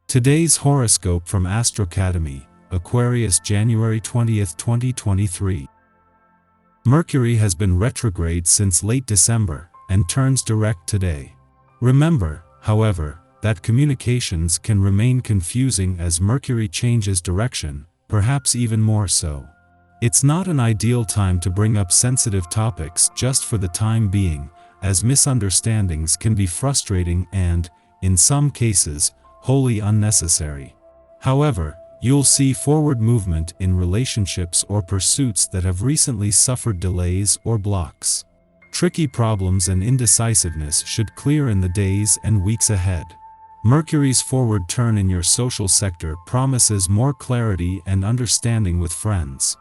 Today's horoscope from Astrocademy, Aquarius January 20th, 2023. Mercury has been retrograde since late December and turns direct today. Remember, however, that communications can remain confusing as Mercury changes direction, perhaps even more so. It's not an ideal time to bring up sensitive topics just for the time being, as misunderstandings can be frustrating and, in some cases, wholly unnecessary. However, you'll see forward movement in relationships or pursuits that have recently suffered delays or blocks. Tricky problems and indecisiveness should clear in the days and weeks ahead. Mercury's forward turn in your social sector promises more clarity and understanding with friends.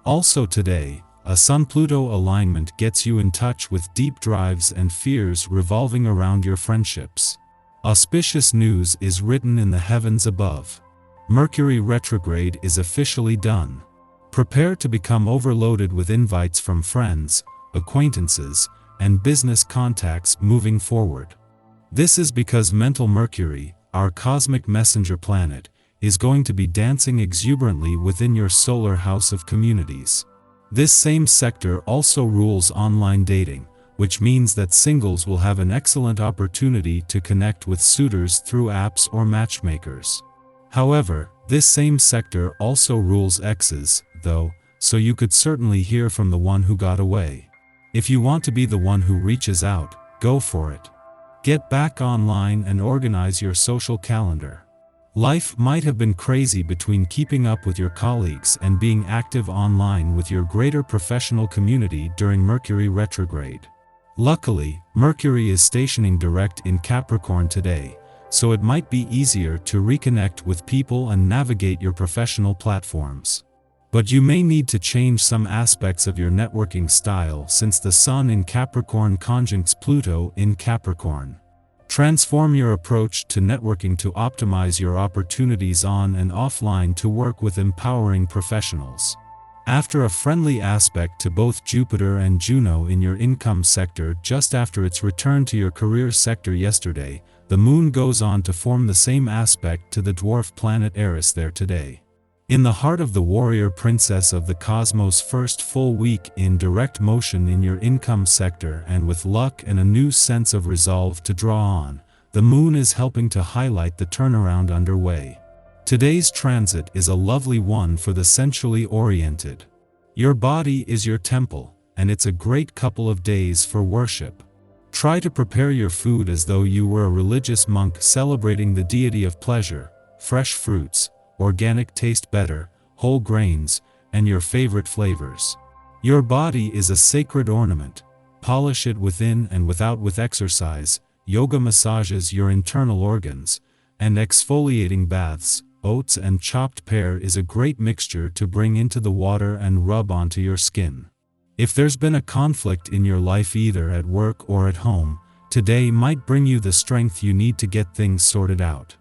Also today, a Sun-Pluto alignment gets you in touch with deep drives and fears revolving around your friendships. Auspicious news is written in the heavens above. Mercury retrograde is officially done. Prepare to become overloaded with invites from friends, acquaintances, and business contacts moving forward. This is because mental Mercury, our cosmic messenger planet, is going to be dancing exuberantly within your solar house of communities. This same sector also rules online dating, which means that singles will have an excellent opportunity to connect with suitors through apps or matchmakers. However, this same sector also rules exes, though, so you could certainly hear from the one who got away. If you want to be the one who reaches out, go for it. Get back online and organize your social calendar. Life might have been crazy between keeping up with your colleagues and being active online with your greater professional community during Mercury retrograde. Luckily, Mercury is stationing direct in Capricorn today, so it might be easier to reconnect with people and navigate your professional platforms. But you may need to change some aspects of your networking style since the Sun in Capricorn conjuncts Pluto in Capricorn. Transform your approach to networking to optimize your opportunities on and offline to work with empowering professionals. After a friendly aspect to both Jupiter and Juno in your income sector just after its return to your career sector yesterday, the Moon goes on to form the same aspect to the dwarf planet Eris there today. In the heart of the warrior princess of the cosmos' first full week in direct motion in your income sector and with luck and a new sense of resolve to draw on, the Moon is helping to highlight the turnaround underway. Today's transit is a lovely one for the sensually oriented. Your body is your temple, and it's a great couple of days for worship. Try to prepare your food as though you were a religious monk celebrating the deity of pleasure, fresh fruits, organic taste better, whole grains, and your favorite flavors. Your body is a sacred ornament. Polish it within and without with exercise, yoga massages your internal organs, and exfoliating baths. Oats and chopped pear is a great mixture to bring into the water and rub onto your skin. If there's been a conflict in your life either at work or at home, today might bring you the strength you need to get things sorted out.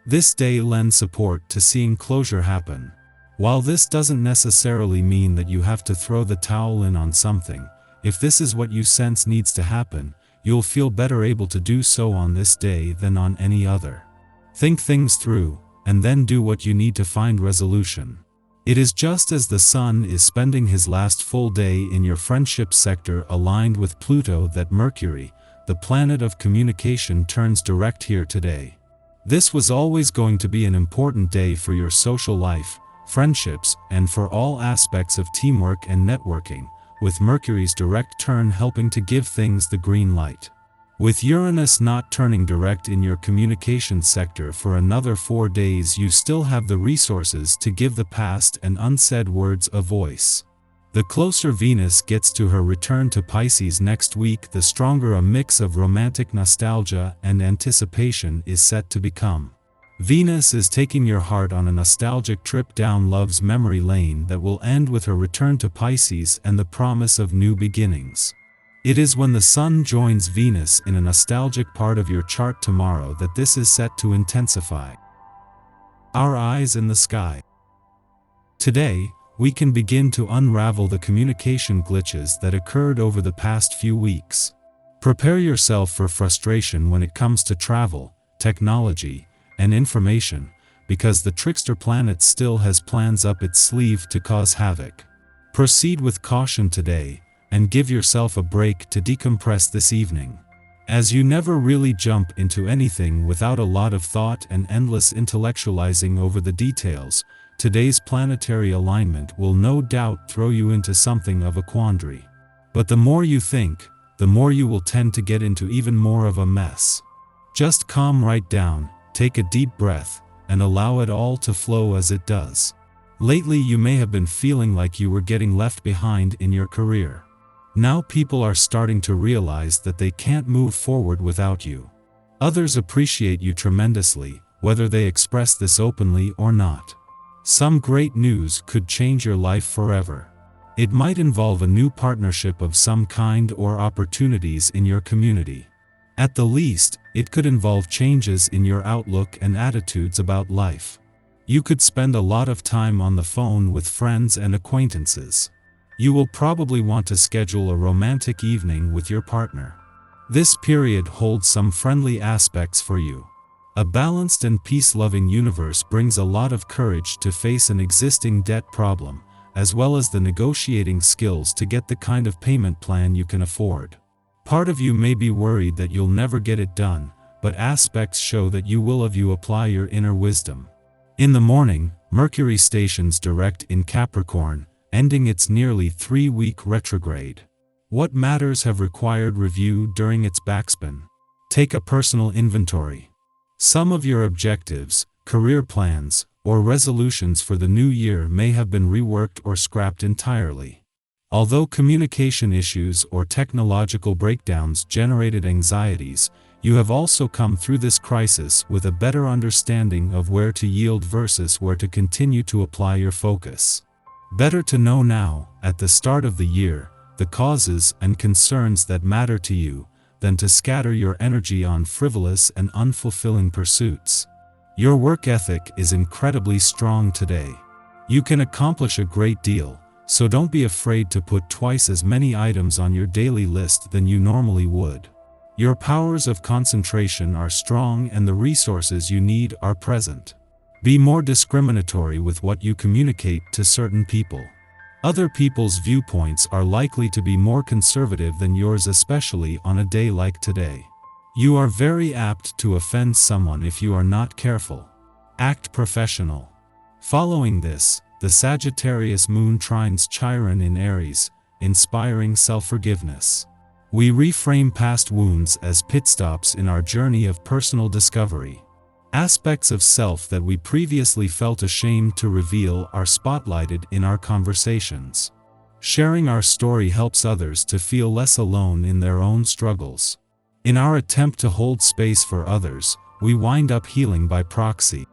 This day lends support to seeing closure happen. While this doesn't necessarily mean that you have to throw the towel in on something, if this is what you sense needs to happen, you'll feel better able to do so on this day than on any other. Think things through, and then do what you need to find resolution. It is just as the Sun is spending his last full day in your friendship sector aligned with Pluto that Mercury, the planet of communication, turns direct here today. This was always going to be an important day for your social life, friendships, and for all aspects of teamwork and networking, with Mercury's direct turn helping to give things the green light. With Uranus not turning direct in your communication sector for another 4 days, you still have the resources to give the past and unsaid words a voice. The closer Venus gets to her return to Pisces next week, the stronger a mix of romantic nostalgia and anticipation is set to become. Venus is taking your heart on a nostalgic trip down love's memory lane that will end with her return to Pisces and the promise of new beginnings. It is when the Sun joins Venus in a nostalgic part of your chart tomorrow that this is set to intensify. Our eyes in the sky. Today, we can begin to unravel the communication glitches that occurred over the past few weeks. Prepare yourself for frustration when it comes to travel, technology, and information, because the trickster planet still has plans up its sleeve to cause havoc. Proceed with caution today, and give yourself a break to decompress this evening. As you never really jump into anything without a lot of thought and endless intellectualizing over the details, today's planetary alignment will no doubt throw you into something of a quandary. But the more you think, the more you will tend to get into even more of a mess. Just calm right down, take a deep breath, and allow it all to flow as it does. Lately you may have been feeling like you were getting left behind in your career. Now people are starting to realize that they can't move forward without you. Others appreciate you tremendously, whether they express this openly or not. Some great news could change your life forever. It might involve a new partnership of some kind or opportunities in your community. At the least, it could involve changes in your outlook and attitudes about life. You could spend a lot of time on the phone with friends and acquaintances. You will probably want to schedule a romantic evening with your partner. This period holds some friendly aspects for you. A balanced and peace-loving universe brings a lot of courage to face an existing debt problem, as well as the negotiating skills to get the kind of payment plan you can afford. Part of you may be worried that you'll never get it done, but aspects show that you will if you apply your inner wisdom. In the morning, Mercury stations direct in Capricorn, ending its nearly 3-week retrograde. What matters have required review during its backspin? Take a personal inventory. Some of your objectives, career plans, or resolutions for the new year may have been reworked or scrapped entirely. Although communication issues or technological breakdowns generated anxieties, you have also come through this crisis with a better understanding of where to yield versus where to continue to apply your focus. Better to know now, at the start of the year, the causes and concerns that matter to you, than to scatter your energy on frivolous and unfulfilling pursuits. Your work ethic is incredibly strong today. You can accomplish a great deal, so don't be afraid to put twice as many items on your daily list than you normally would. Your powers of concentration are strong and the resources you need are present. Be more discriminatory with what you communicate to certain people. Other people's viewpoints are likely to be more conservative than yours, especially on a day like today. You are very apt to offend someone if you are not careful. Act professional. Following this, the Sagittarius moon trines Chiron in Aries, inspiring self-forgiveness. We reframe past wounds as pit stops in our journey of personal discovery. Aspects of self that we previously felt ashamed to reveal are spotlighted in our conversations. Sharing our story helps others to feel less alone in their own struggles. In our attempt to hold space for others, we wind up healing by proxy.